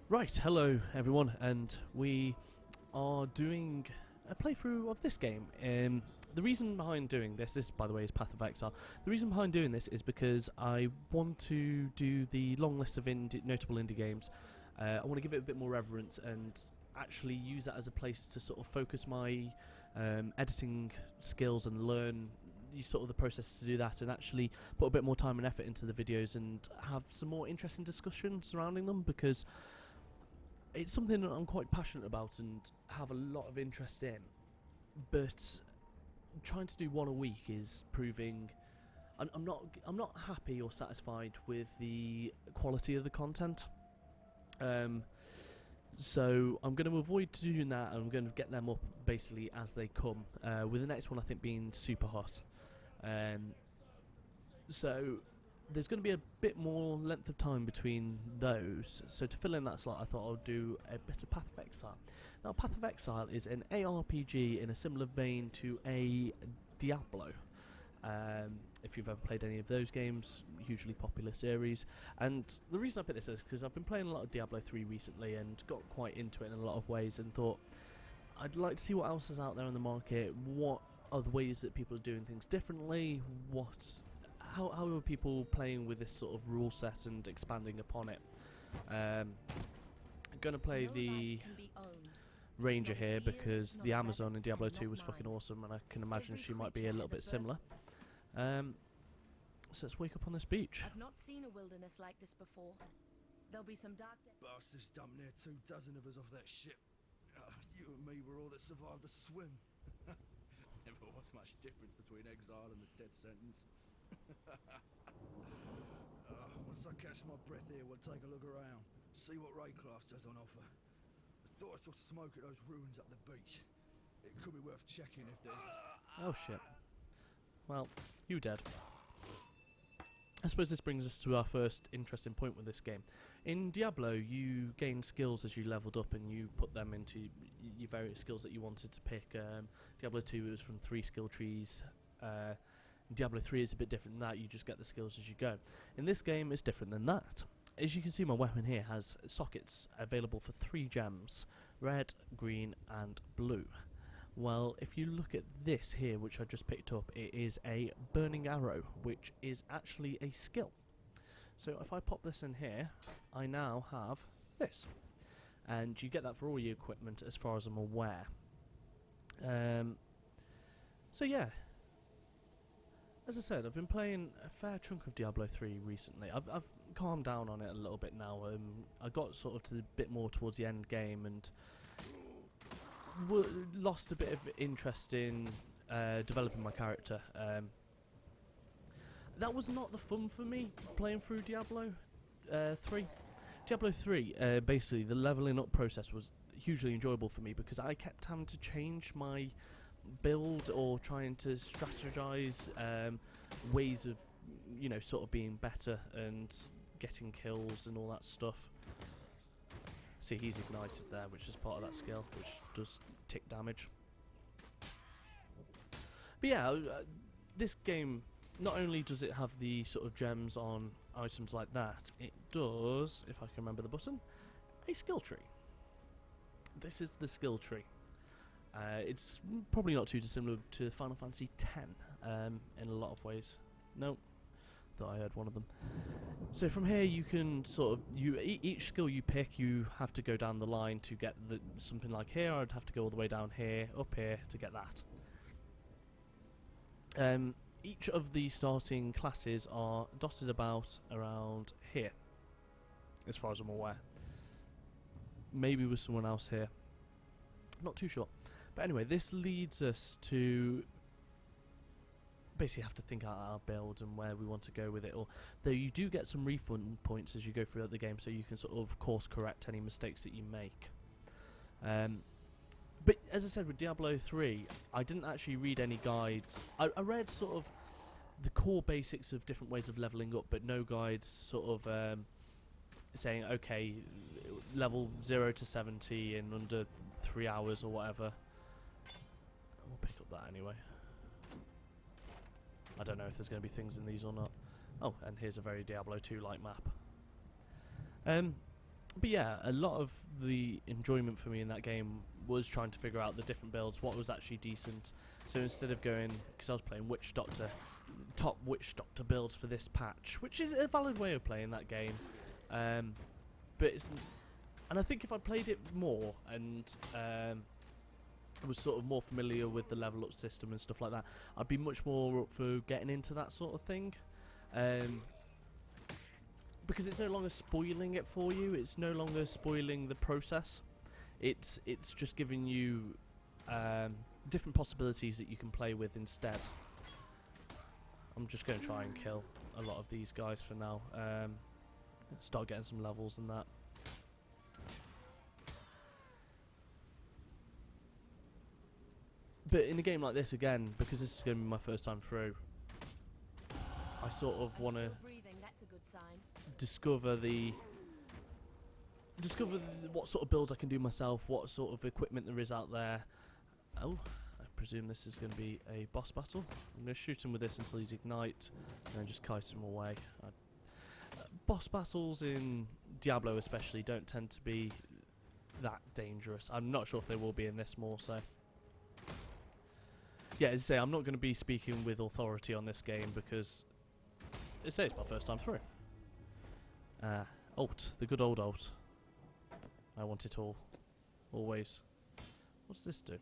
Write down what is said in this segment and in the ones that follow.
Right, hello everyone, and we are doing a playthrough of this game. The reason behind doing this, by the way is Path of Exile. The reason behind doing this is because I want to do the long list of notable indie games. I want to give it a bit more reverence and actually use that as a place to sort of focus my editing skills and learn sort of the process to do that, and actually put a bit more time and effort into the videos and have some more interesting discussion surrounding them, because it's something that I'm quite passionate about and have a lot of interest in. But trying to do one a week is proving I'm not happy or satisfied with the quality of the content. So I'm going to avoid doing that, and I'm going to get them up basically as they come. With the next one, I think, being super hot. So there's going to be a bit more length of time between those. So to fill in that slot, I thought I'd do a bit of Path of Exile. Now, Path of Exile is an ARPG in a similar vein to a Diablo. If you've ever played any of those games, hugely popular series. And the reason I picked this is because I've been playing a lot of Diablo 3 recently and got quite into it in a lot of ways, and thought I'd like to see what else is out there in the market. What are the ways that people are doing things differently? How are people playing with this sort of rule set and expanding upon it? I'm going to play the Ranger here because the Amazon in Diablo 2 was fucking awesome, and I can imagine she might be a little bit similar. So let's wake up on this beach. I've not seen a wilderness like this before. There'll be some dark days. Bastards dumped near 24 of us off that ship. You and me were all that survived the swim. Never was much difference between exile and the death sentence. Once I catch my breath here, we'll take a look around, see what Rayclass has on offer. I thought I saw smoke at those ruins up the beach. It could be worth checking if there's... Oh shit. Well, you dead. I suppose this brings us to our first interesting point with this game. In Diablo, you gained skills as you leveled up, and you put them into your various skills that you wanted to pick. Diablo 2 it was from 3 skill trees. Diablo 3 is a bit different than that, you just get the skills as you go. In this game, it's different than that. As you can see, my weapon here has sockets available for 3 gems: red, green and blue. Well, if you look at this here, which I just picked up, it is a burning arrow, which is actually a skill. So if I pop this in here, I now have this. And you get that for all your equipment as far as I'm aware. So yeah. As I said, I've been playing a fair chunk of Diablo 3 recently. I've calmed down on it a little bit now. I got sort of to the bit more towards the end game and lost a bit of interest in developing my character. That was not the fun for me, playing through Diablo 3. Diablo 3, basically, the leveling up process was hugely enjoyable for me because I kept having to change my build or trying to strategize ways of, sort of being better and getting kills and all that stuff. See, he's ignited there, which is part of that skill, which does tick damage. But yeah, this game, not only does it have the sort of gems on items like that, it does, if I can remember the button, a skill tree. This is the skill tree. It's probably not too dissimilar to Final Fantasy X in a lot of ways. Nope. Thought I heard one of them. So from here you can sort of each skill you pick, you have to go down the line to get something like here. I'd have to go all the way down here, up here to get that. Each of the starting classes are dotted about around here, as far as I'm aware. Maybe with someone else here. Not too sure. But anyway, this leads us to basically have to think out our build and where we want to go with it. Though you do get some refund points as you go throughout the game, so you can sort of course correct any mistakes that you make. But as I said, with Diablo 3, I didn't actually read any guides. I read sort of the core basics of different ways of leveling up, but no guides sort of saying, okay, level 0 to 70 in under 3 hours or whatever. We'll pick up that anyway. I don't know if there's going to be things in these or not. Oh, and here's a very Diablo 2-like map. But yeah, a lot of the enjoyment for me in that game was trying to figure out the different builds, what was actually decent. So instead of going, because I was playing Witch Doctor, top Witch Doctor builds for this patch, which is a valid way of playing that game. But it's, and I think if I played it more and was sort of more familiar with the level up system and stuff like that, I'd be much more up for getting into that sort of thing. Because it's no longer spoiling it for you, it's no longer spoiling the process. It's just giving you different possibilities that you can play with instead. I'm just going to try and kill a lot of these guys for now. Start getting some levels and that. But in a game like this, again, because this is going to be my first time through, I sort of want to That's a good sign. discover what sort of builds I can do myself, what sort of equipment there is out there. Oh, I presume this is going to be a boss battle. I'm going to shoot him with this until he's ignite, and then just kite him away. Boss battles in Diablo especially don't tend to be that dangerous. I'm not sure if they will be in this more so. Yeah, as I say, I'm not going to be speaking with authority on this game because it's my first time through. Alt, the good old alt. I want it all. Always. What does this do?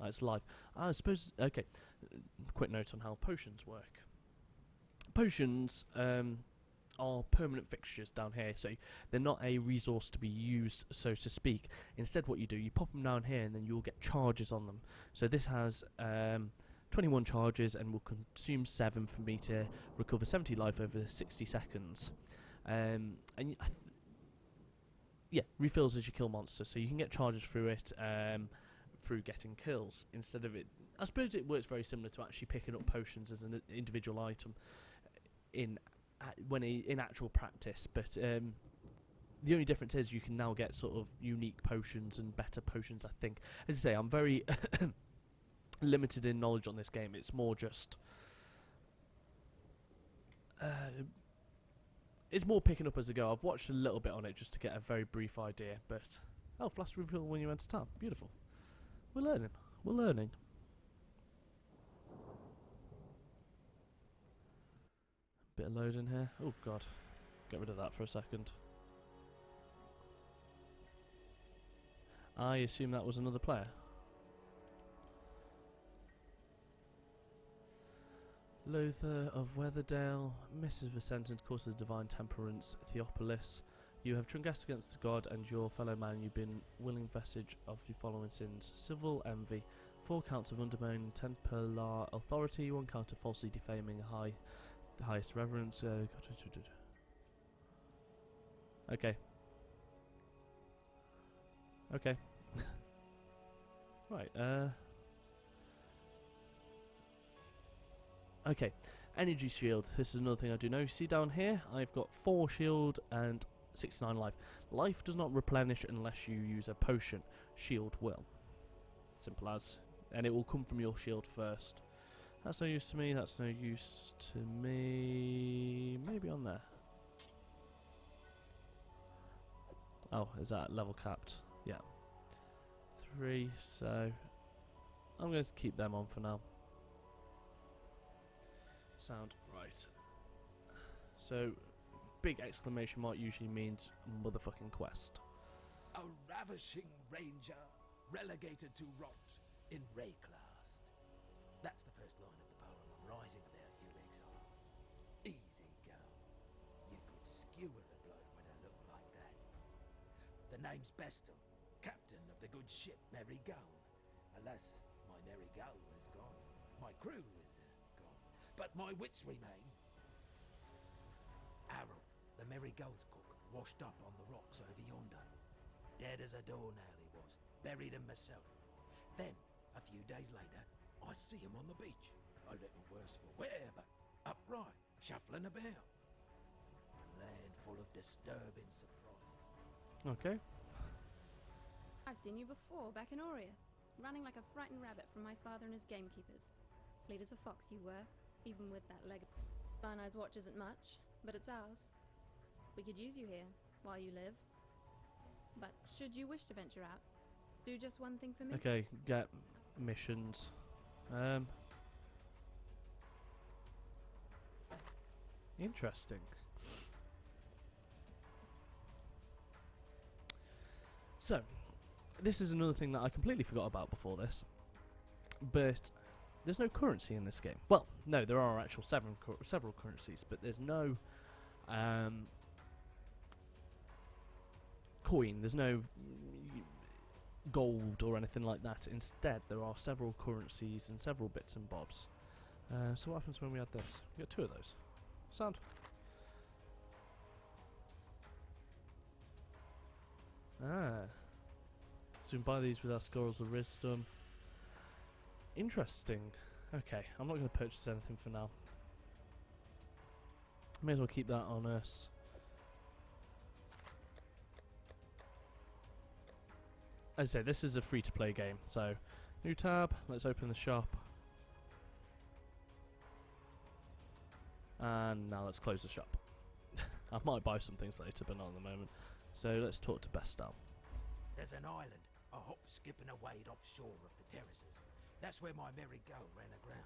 It's live. I suppose, okay. Quick note on how potions work. Potions are permanent fixtures down here, so they're not a resource to be used, so to speak. Instead, what you do, you pop them down here and then you'll get charges on them. So this has 21 charges and will consume 7 for me to recover 70 life over 60 seconds. And refills as you kill monsters, so you can get charges through it through getting kills instead of it. I suppose it works very similar to actually picking up potions as an individual item in actual practice, but the only difference is you can now get sort of unique potions and better potions, I think. As I say, I'm very limited in knowledge on this game. It's more just it's more picking up as I go. I've watched a little bit on it just to get a very brief idea, but flash reveal when you enter town. Beautiful. We're learning. Bit of load in here. Oh god. Get rid of that for a second. I assume that was another player. Lothar of Weatherdale, Mrs. Vicentant, Course of the Divine Temperance, Theopolis. You have transgressed against the god and your fellow man. You've been willing vestige of the following sins: civil envy, 4 counts of undermining Templar authority, 1 count of falsely defaming the highest reverence. Okay. Okay. Right. Okay. Energy shield. This is another thing I do know. See down here, I've got 4 shield and 69 life. Life does not replenish unless you use a potion. Shield will. Simple as. And it will come from your shield first. That's no use to me. That's no use to me. Maybe on there. Oh, is that level capped? Yeah. 3, so I'm going to keep them on for now. Sound right. So big exclamation mark usually means motherfucking quest. A ravishing ranger relegated to rot in Rayclast. That's the first line of the poem I'm writing about you, Exile. Easy go. You could skewer a bloke with a look like that. The name's Bestel, captain of the good ship Mary Gowan. Alas, my Mary Gowan is gone. My crew is gone. But my wits remain. Harold, the Mary Gowan's cook, washed up on the rocks over yonder. Dead as a doornail he was. Buried him myself. Then, a few days later, I see him on the beach. A little worse for wear, but upright, shuffling about. A land full of disturbing surprises. Okay. I've seen you before, back in Aurea, running like a frightened rabbit from my father and his gamekeepers. Fleet as a fox you were, even with that leg. Cyanide watch isn't much, but it's ours. We could use you here while you live. But should you wish to venture out, do just one thing for me. Okay, get missions. Interesting. So, this is another thing that I completely forgot about before this. But there's no currency in this game. Well, no, there are actual several currencies, but there's no coin. There's no gold or anything like that. Instead, there are several currencies and several bits and bobs. So what happens when we add this? We get 2 of those. Sound. Ah. So we can buy these with our scrolls of wisdom. Interesting. Okay, I'm not going to purchase anything for now. May as well keep that on us. As I say, this is a free-to-play game, so new tab, let's open the shop. And now let's close the shop. I might buy some things later, but not at the moment. So let's talk to Bestal. There's an island, a hop, skip and a wade offshore of the terraces. That's where my merry go ran aground.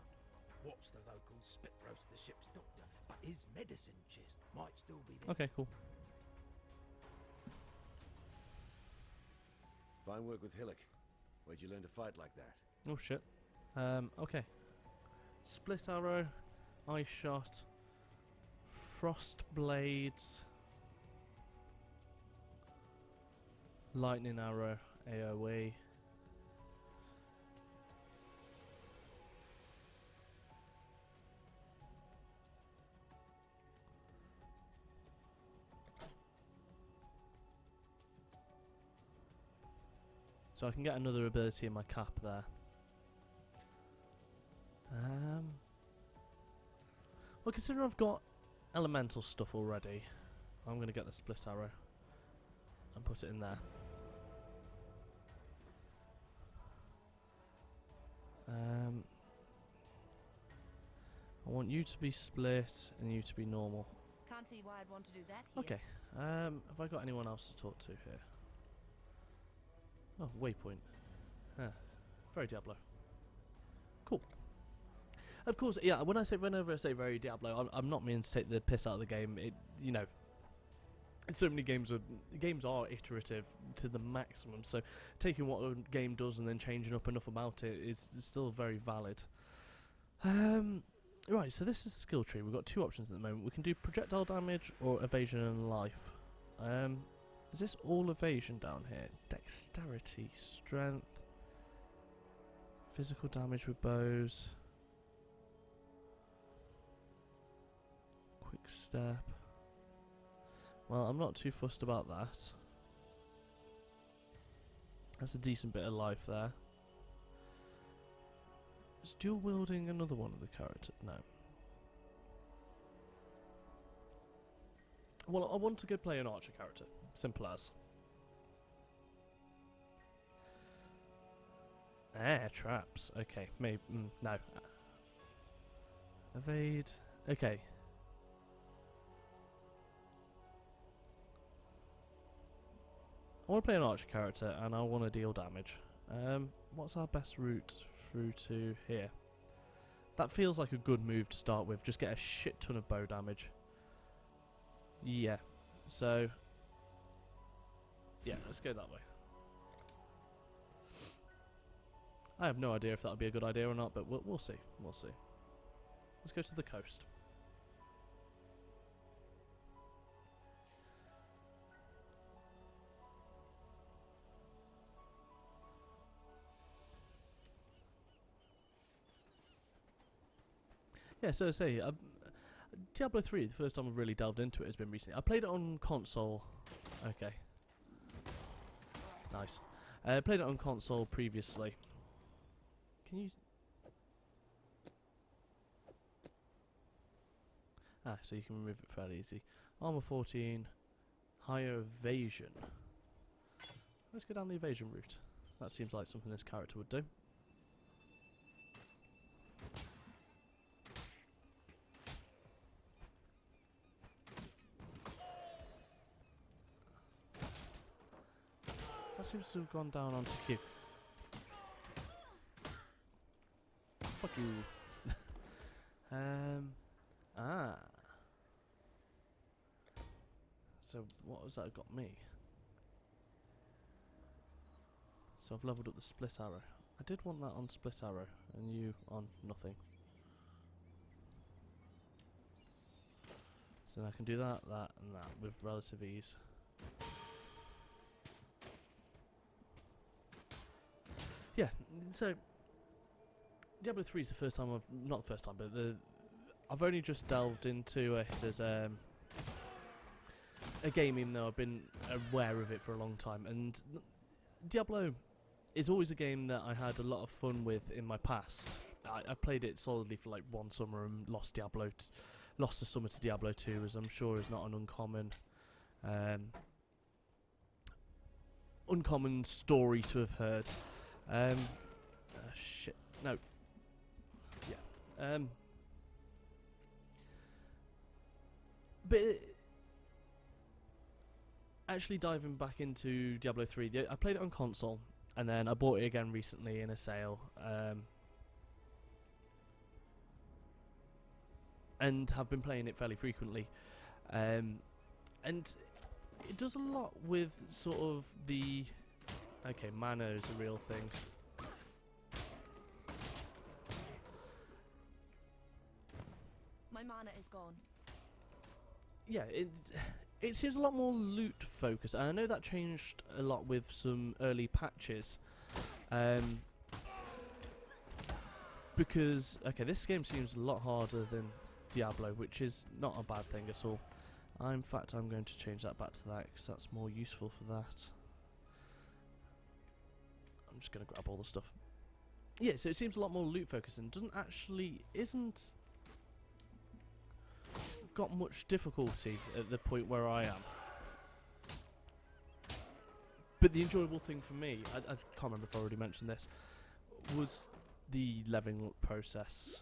Watched the locals spit roast the ship's doctor, but his medicine chest might still be there. Okay, cool. Fine work with Hillock. Where'd you learn to fight like that? Oh shit. Okay. Split arrow, ice shot, frost blades, lightning arrow, AoE. So I can get another ability in my cap there. Well, considering I've got elemental stuff already, I'm going to get the split arrow and put it in there. I want you to be split and you to be normal. Can't see why I'd want to do that here. Okay. Have I got anyone else to talk to here? Oh, waypoint. Huh. Very Diablo. Cool. Of course, yeah. Whenever I say very Diablo, I'm not meaning to take the piss out of the game. You know, so many games are iterative to the maximum. So taking what a game does and then changing up enough about it is still very valid. Right. So this is the skill tree. We've got 2 options at the moment. We can do projectile damage or evasion and life. Is this all evasion down here? Dexterity, strength, physical damage with bows, quick step. Well, I'm not too fussed about that. That's a decent bit of life there. Is dual wielding another one of the characters? No. Well, I want to go play an archer character. Simple as. Traps. Okay, maybe. No. Evade. Okay. I want to play an archer character and I want to deal damage. What's our best route through to here? That feels like a good move to start with. Just get a shit ton of bow damage. Yeah. So. Yeah, let's go that way. I have no idea if that would be a good idea or not, but we'll see. We'll see. Let's go to the coast. Yeah, so I say, Diablo 3, the first time I've really delved into it has been recently. I played it on console. Okay. Nice. I played it on console previously. Can you... so you can remove it fairly easy. Armor 14, higher evasion. Let's go down the evasion route. That seems like something this character would do. That seems to have gone down onto Q. Fuck you. Ah. So what has that got me? So I've leveled up the split arrow. I did want that on split arrow, and you on nothing. So I can do that, that, and that with relative ease. Yeah, so Diablo 3 is the first time not the first time, but I've only just delved into it as a game, even though I've been aware of it for a long time. And Diablo is always a game that I had a lot of fun with in my past. I played it solidly for like one summer and lost the summer to Diablo 2, as I'm sure is not an uncommon story to have heard. Shit. No. Yeah. But actually diving back into Diablo 3, I played it on console, and then I bought it again recently in a sale, and have been playing it fairly frequently. And it does a lot with sort of the... Okay, mana is a real thing. My mana is gone. Yeah, it seems a lot more loot focused, and I know that changed a lot with some early patches. Because, okay, this game seems a lot harder than Diablo, which is not a bad thing at all. In fact, I'm going to change that back to that, because that's more useful for that. I'm just going to grab all the stuff. Yeah, so it seems a lot more loot focused, and isn't got much difficulty at the point where I am. But the enjoyable thing for me, I can't remember if I already mentioned this, was the leveling up process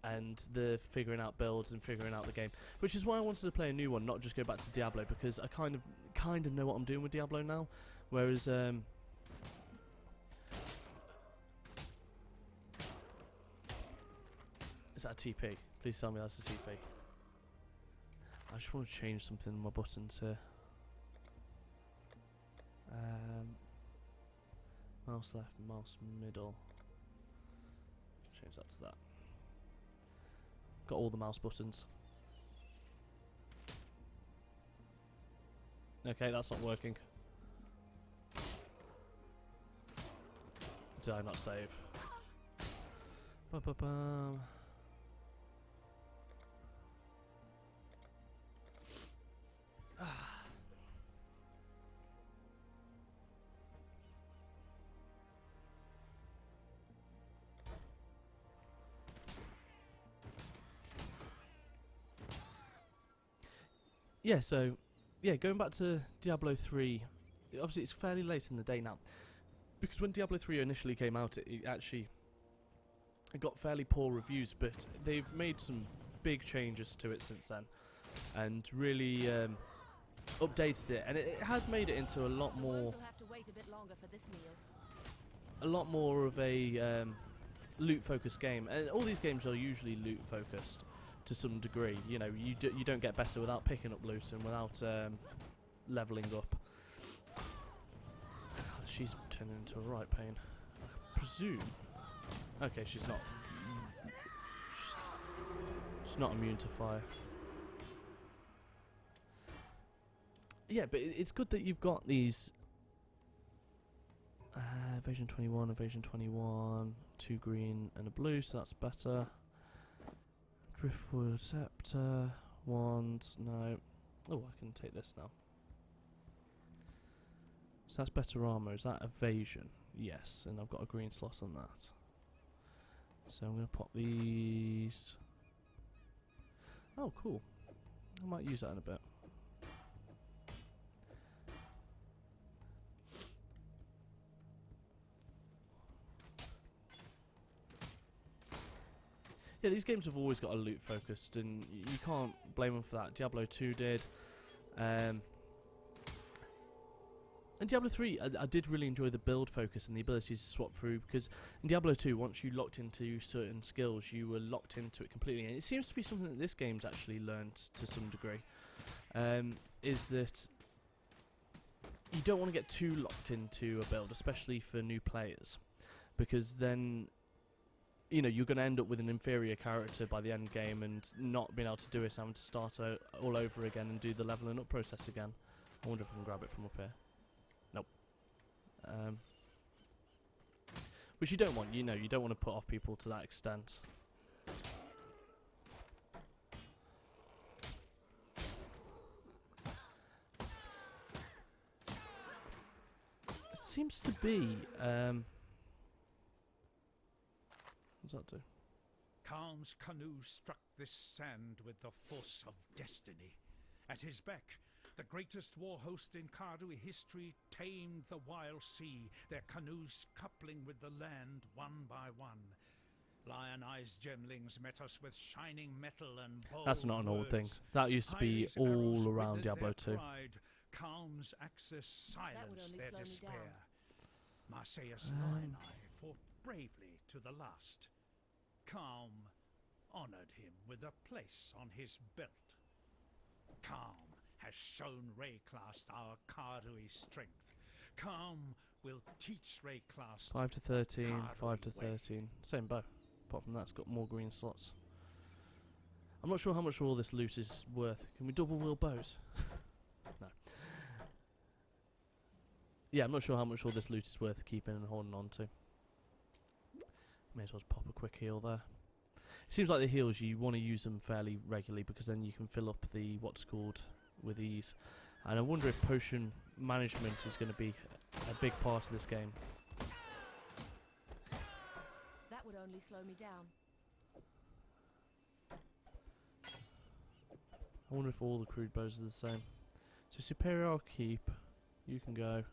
and the figuring out builds and figuring out the game, which is why I wanted to play a new one, not just go back to Diablo, because I kind of know what I'm doing with Diablo now, whereas is that a TP? Please tell me that's a TP. I just want to change something in my buttons here. Mouse left, mouse middle. Change that to that. Got all the mouse buttons. Okay, that's not working. Did I not save? Ba-ba-bum. Yeah, so, going back to Diablo 3, obviously it's fairly late in the day now, because when Diablo 3 initially came out, it got fairly poor reviews, but they've made some big changes to it since then, and really updated it, and it has made it into a lot more of a loot-focused game, and all these games are usually loot-focused to some degree. You know, you don't get better without picking up loot and without leveling up. She's turning into a right pain. I presume. Okay, she's not. She's not immune to fire. Yeah, but it's good that you've got these. Evasion 21, 2 green and a blue, so that's better. Driftwood, Scepter, Wand, no. Oh, I can take this now. So that's better armor. Is that evasion? Yes, and I've got a green slot on that. So I'm going to pop these. Oh, cool. I might use that in a bit. Yeah, these games have always got a loot focused, and you can't blame them for that. Diablo 2 did. in Diablo 3, I did really enjoy the build focus and the ability to swap through, because in Diablo 2, once you locked into certain skills, you were locked into it completely. And it seems to be something that this game's actually learned to some degree, is that you don't want to get too locked into a build, especially for new players, because then, you know, you're going to end up with an inferior character by the end game and not being able to do it, having to start all over again and do the leveling up process again. I wonder if I can grab it from up here. Nope. Which you don't want, you know, you don't want to put off people to that extent. It seems to be, what's that do? Calm's canoe struck this sand with the force of destiny. At his beck, the greatest war host in Kardui history tamed the wild sea, their canoes coupling with the land one by one. Lion-eyed gemlings met us with shining metal and bold That's not an old thing. words. That used to be Hyli's arrows all around withered Diablo their 2. pride. Calm's axis would silenced only their slow me despair. down. Marseilles Lion fought bravely to the last. Calm honored him with a place on his belt. Calm has shown Rayclast our Kardui strength. Calm will teach Rayclast 5 to 13, Kardui 5 to way. 13. Same bow. Apart from that, it's got more green slots. I'm not sure how much all this loot is worth. Can we double wheel bows? No. Yeah, I'm not sure how much all this loot is worth keeping and holding on to. May as well pop a quick heal there. It seems like the heals, you want to use them fairly regularly, because then you can fill up the what's called with ease. And I wonder if potion management is going to be a big part of this game. That would only slow me down. I wonder if all the crude bows are the same. So superior I'll keep. You can go.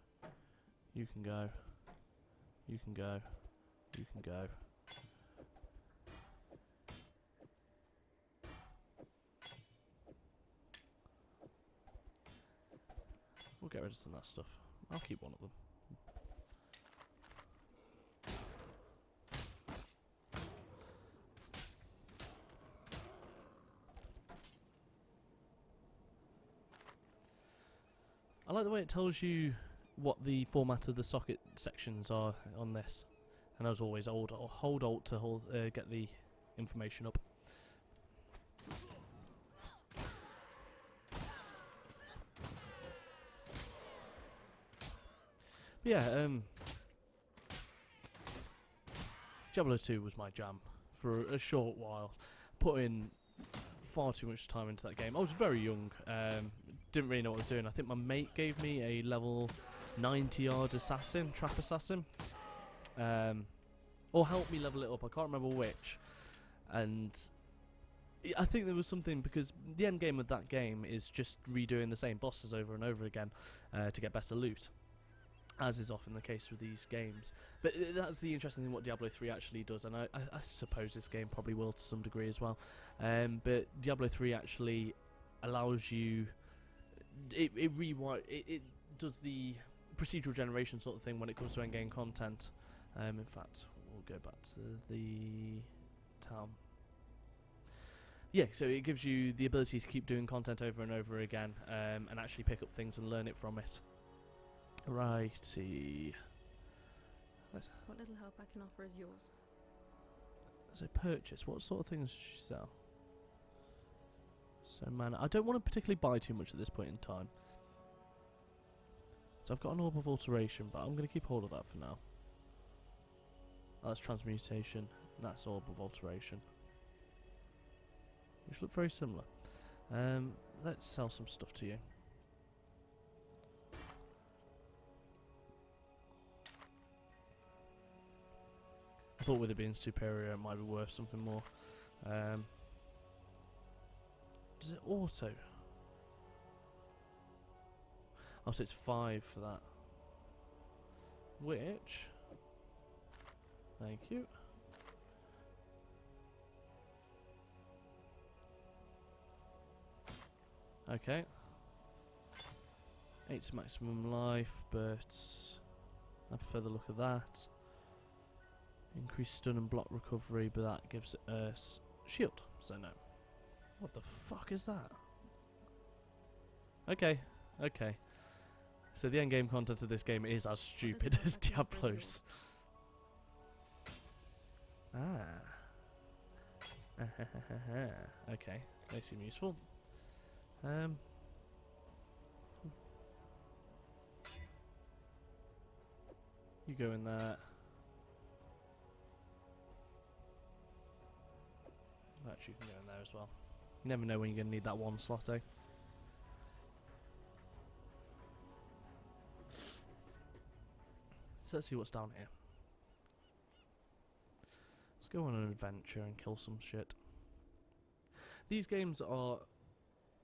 You can go. You can go. You can go. We'll get rid of some of that stuff. I'll keep one of them. I like the way it tells you what the format of the socket sections are on this. And as always, hold Alt to get the information up. But yeah, Diablo 2 was my jam for a short while. Put in far too much time into that game. I was very young, didn't really know what I was doing. I think my mate gave me a level 90-yard assassin, trap assassin, or helped me level it up. I can't remember which. And I think there was something, because the end game of that game is just redoing the same bosses over and over again to get better loot, as is often the case with these games. But that's the interesting thing what Diablo 3 actually does, and I suppose this game probably will to some degree as well. But Diablo 3 actually allows you, it does the procedural generation sort of thing when it comes to endgame content. In fact, we'll go back to the town. Yeah, so it gives you the ability to keep doing content over and over again, and actually pick up things and learn it from it. Righty. What little help I can offer is yours. As a purchase, what sort of things does she sell? So mana. I don't want to particularly buy too much at this point in time. So I've got an orb of alteration, but I'm going to keep hold of that for now. That's transmutation. And that's orb of alteration, which look very similar. Let's sell some stuff to you. I thought with it being superior it might be worth something more. Does it auto? Oh, so it's 5 for that. Which, thank you. Okay. 8 maximum life, but I prefer the look of that. Increased stun and block recovery, but that gives us shield, so no. What the fuck is that? Okay, okay. So the end game content of this game is as stupid as Diablo's. Ah. Okay, they seem useful. You go in there. Actually, you can go in there as well. You never know when you're going to need that one slot, eh? So let's see what's down here. Let's go on an adventure and kill some shit. These games are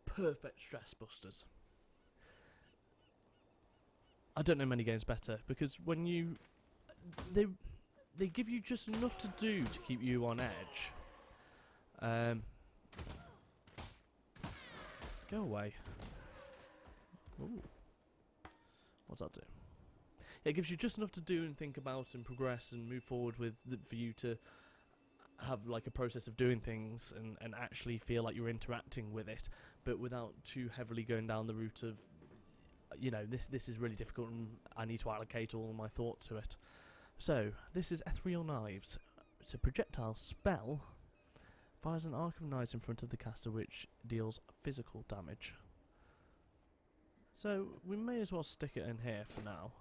perfect stress busters. I don't know many games better, because when you... They give you just enough to do to keep you on edge. Go away. Ooh. What's that do? Yeah, it gives you just enough to do and think about and progress and move forward with for you to have like a process of doing things and actually feel like you're interacting with it, but without too heavily going down the route of, you know, this is really difficult and I need to allocate all my thought to it. So, this is Ethereal Knives. It's a projectile spell. Fires an arc of knives in front of the caster which deals physical damage. So, we may as well stick it in here for now.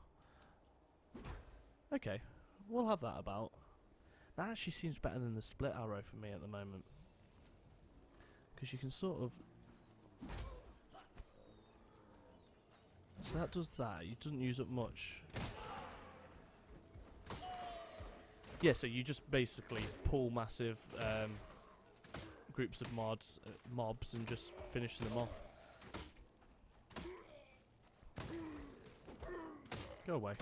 Okay, we'll have that about. That actually seems better than the split arrow for me at the moment. Because you can sort of... So that does that. It doesn't use up much. Yeah, so you just basically pull massive groups of mobs and just finish them off. Go away.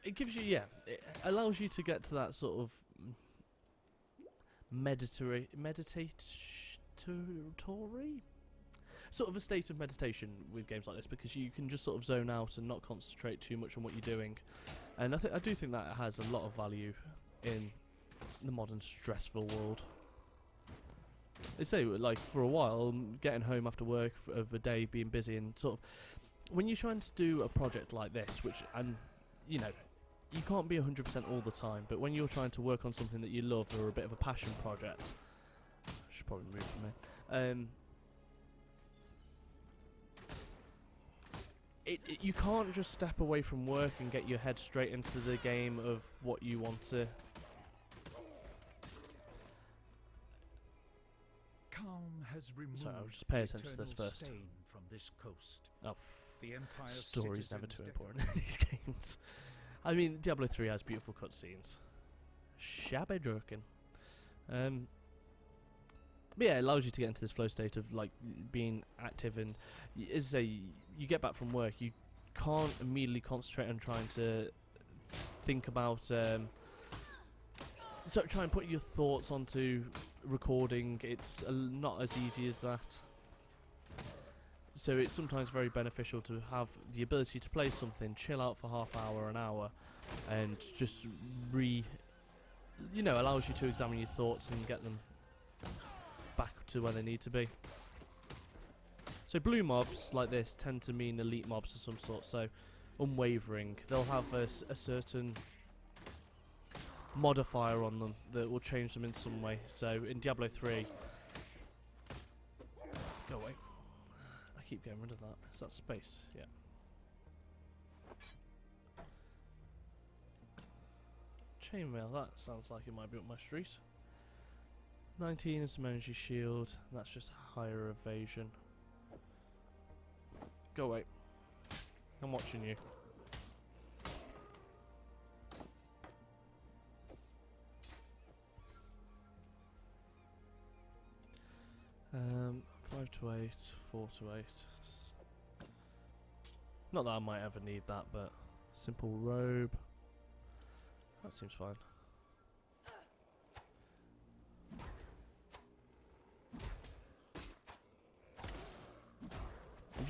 It gives you, yeah, it allows you to get to that sort of meditatory sort of a state of meditation with games like this, because you can just sort of zone out and not concentrate too much on what you're doing. And I do think that has a lot of value in the modern stressful world. They say, like, for a while, getting home after work of a day, being busy, and sort of when you're trying to do a project like this, which, and you know, you can't be 100% all the time, but when you're trying to work on something that you love or a bit of a passion project, I should probably move from here. You can't just step away from work and get your head straight into the game of what you want to. Calm has removed Sorry, I'll just pay the attention to this eternal first. stain from this coast. Oh, The Empire's story's never citizens too important in these games. I mean, Diablo 3 has beautiful cutscenes. Shabby jerkin. But yeah, it allows you to get into this flow state of like being active, and as I say, you get back from work, you can't immediately concentrate on trying to think about so try and put your thoughts onto recording. It's not as easy as that. So it's sometimes very beneficial to have the ability to play something, chill out for half hour, an hour, and just allows you to examine your thoughts and get them back to where they need to be. So blue mobs like this tend to mean elite mobs of some sort, so unwavering. They'll have a certain modifier on them that will change them in some way. So in Diablo 3... Go away. I keep getting rid of that. Is that space? Yeah. Chainmail, that sounds like it might be up my street. 19 and some energy shield. That's just higher evasion. Go away. I'm watching you. Um, 5 to 8, 4 to 8. Not that I might ever need that, but simple robe. That seems fine.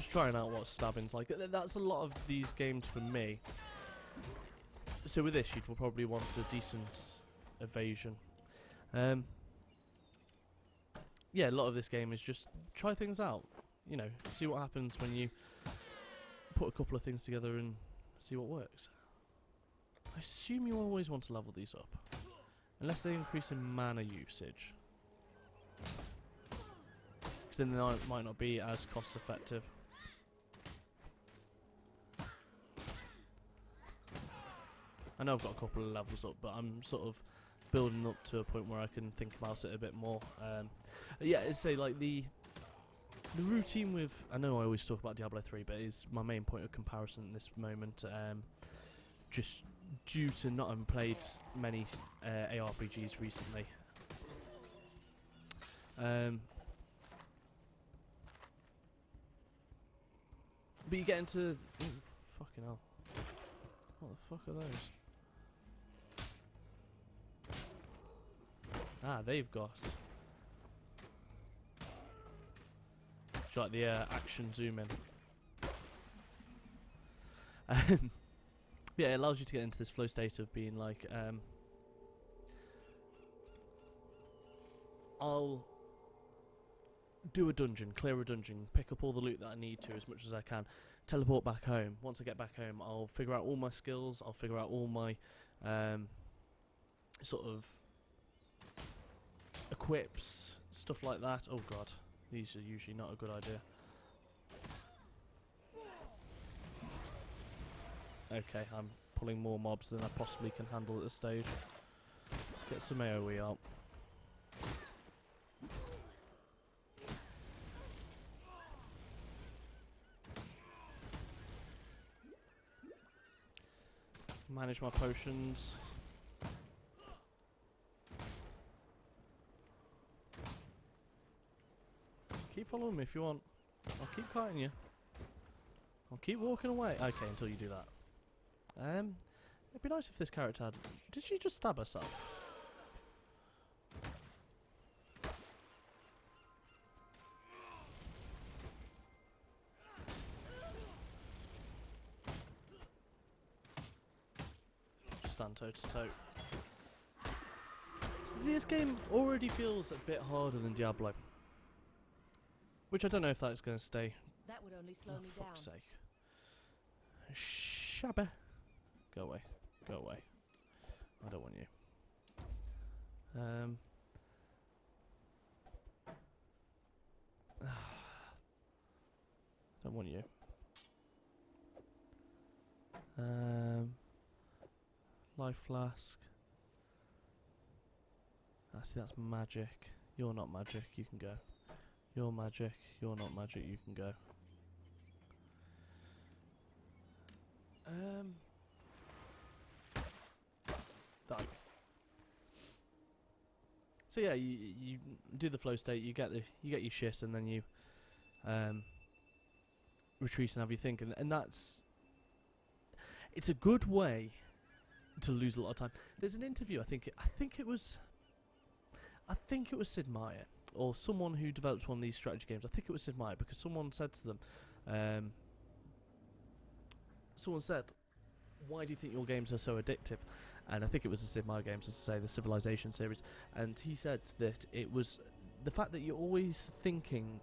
just trying out what stabbing's like. That's a lot of these games for me. So with this, you'd probably want a decent evasion. Yeah, a lot of this game is just try things out. You know, see what happens when you put a couple of things together and see what works. I assume you always want to level these up, unless they increase in mana usage, because then they might not be as cost effective. I know I've got a couple of levels up, but I'm sort of building up to a point where I can think about it a bit more. Yeah, I'd say like the routine with, I know I always talk about Diablo 3, but it's my main point of comparison at this moment. Just due to not having played many ARPGs recently. But you get into... Ooh, fucking hell. What the fuck are those? Ah, they've got... It's like the action zoom in. Yeah, it allows you to get into this flow state of being like, I'll do a dungeon, clear a dungeon, pick up all the loot that I need to as much as I can, teleport back home. Once I get back home, I'll figure out all my skills, I'll figure out all my sort of equips, stuff like that. Oh god, these are usually not a good idea. Okay, I'm pulling more mobs than I possibly can handle at this stage. Let's get some AoE out. Manage my potions. Keep following me if you want. I'll keep kiting you. I'll keep walking away. Okay, until you do that. It'd be nice if this character had... Did she just stab herself? Stand toe to toe. See, this game already feels a bit harder than Diablo. Which I don't know if that's going to stay. That would only slow me For fuck's down. sake. Shabba. Go away. Go away. I don't want you. Don't want you. Life flask. Ah, see, that's magic. You're not magic. You can go. You're magic. You're not magic. You can go. Die. So yeah, you do the flow state. You get your shit, and then you retreat and have your think, and that's it's a good way to lose a lot of time. There's an interview. I think it was Sid Meier or someone who develops one of these strategy games. I think it was Sid Meier, because someone said to them, someone said, why do you think your games are so addictive? And I think it was the Sid Meier games, as I say, the Civilization series. And he said that it was the fact that you're always thinking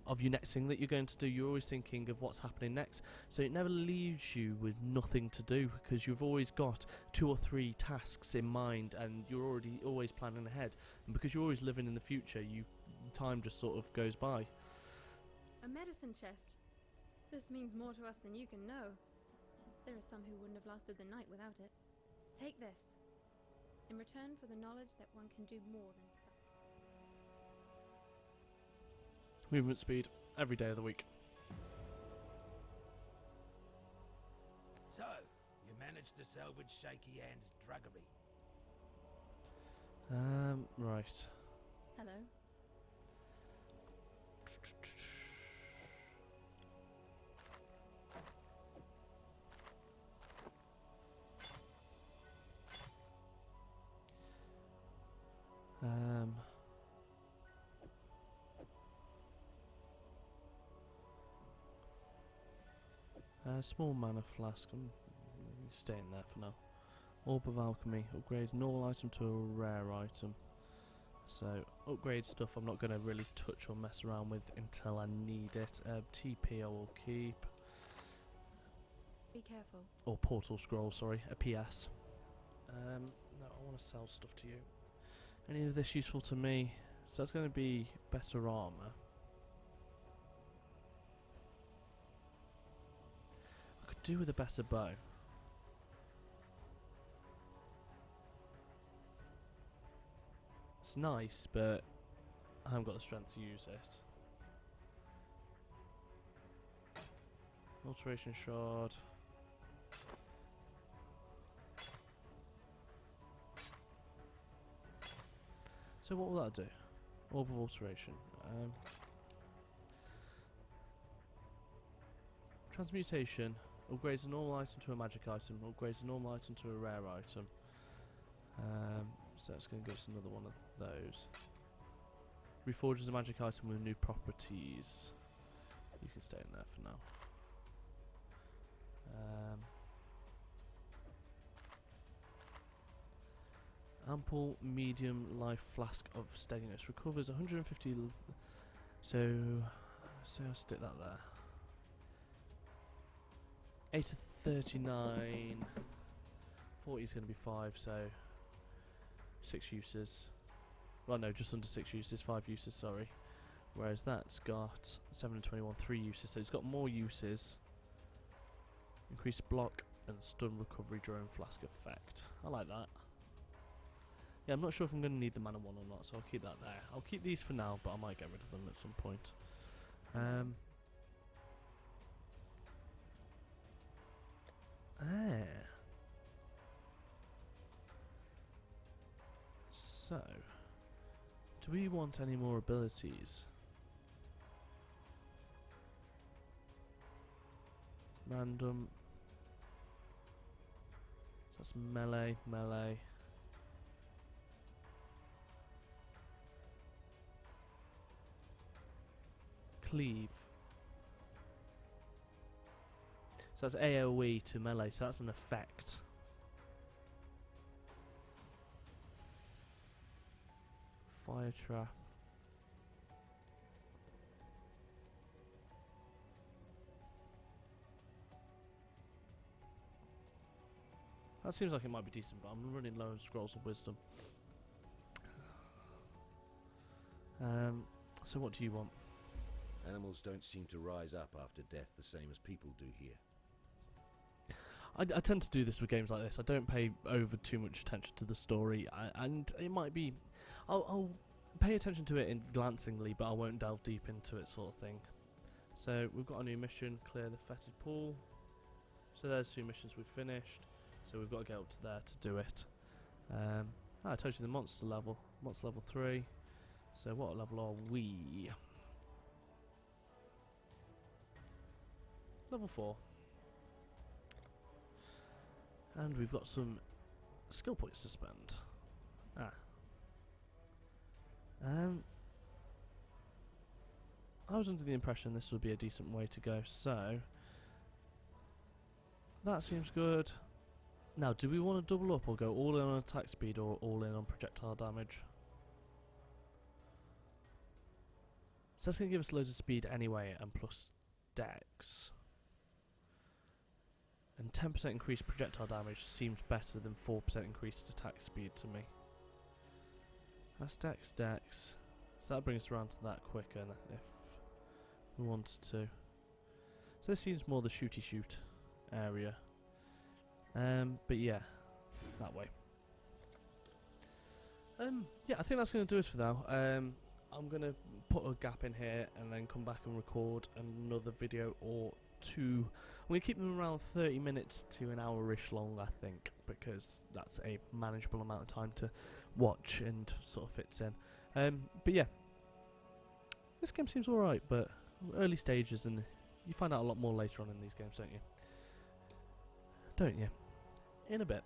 of your next thing that you're going to do. You're always thinking of what's happening next. So it never leaves you with nothing to do, because you've always got 2 or 3 tasks in mind, and you're always planning ahead. And because you're always living in the future, time just sort of goes by. A medicine chest. This means more to us than you can know. There are some who wouldn't have lasted the night without it. Take this, in return for the knowledge that one can do more than sight. Movement speed every day of the week. So, you managed to salvage Shaky Hand's druggery. Right. Hello. Small mana flask. I'm staying there for now. Orb of Alchemy. Upgrades normal item to a rare item. So, upgrade stuff I'm not going to really touch or mess around with until I need it. TP I will keep. Be careful. Or Portal Scroll, sorry. A PS. No, I want to sell stuff to you. Any of this useful to me? So that's going to be better armor. I could do with a better bow. It's nice, but I haven't got the strength to use it. Alteration Shard. So what will that do? Orb of Alteration. Transmutation. Upgrades a normal item to a magic item. Upgrades a normal item to a rare item. So that's going to give us another one of those. Reforges a magic item with new properties. You can stay in there for now. Ample medium life flask of steadiness recovers 150. So I'll stick that there. 8 of 39. 40 is going to be 5, so 6 uses. Well, no, just under 6 uses, 5 uses, sorry. Whereas that's got 7 and 21, 3 uses, so it's got more uses. Increased block and stun recovery during flask effect. I like that. Yeah, I'm not sure if I'm going to need the mana one or not, so I'll keep that there. I'll keep these for now, but I might get rid of them at some point. So, do we want any more abilities? Random. That's melee, melee. Cleave. So that's AoE to melee, so that's an effect. Fire trap. That seems like it might be decent, but I'm running low on scrolls of wisdom. So what do you want? Animals don't seem to rise up after death the same as people do here. I tend to do this with games like this. I don't pay over too much attention to the story, and it might be... I'll pay attention to it glancingly, but I won't delve deep into it, sort of thing. So we've got a new mission, clear the fetid pool. So there's 2 missions we've finished. So we've got to get up to there to do it. I told you the monster level 3. So what level are we? Level 4. And we've got some skill points to spend. I was under the impression this would be a decent way to go, so that seems good. Now, do we want to double up or go all in on attack speed or all in on projectile damage? So that's going to give us loads of speed anyway, and plus dex. And 10% increased projectile damage seems better than 4% increased attack speed to me. That's dex. So that brings us around to that quicker if we wanted to. So this seems more the shooty shoot area. But yeah, that way. Yeah, I think that's going to do it for now. I'm going to put a gap in here and then come back and record another video or 2. I'm going to keep them around 30 minutes to an hour-ish long, I think, because that's a manageable amount of time to watch and sort of fits in. But yeah, this game seems alright, but early stages, and you find out a lot more later on in these games, don't you? In a bit.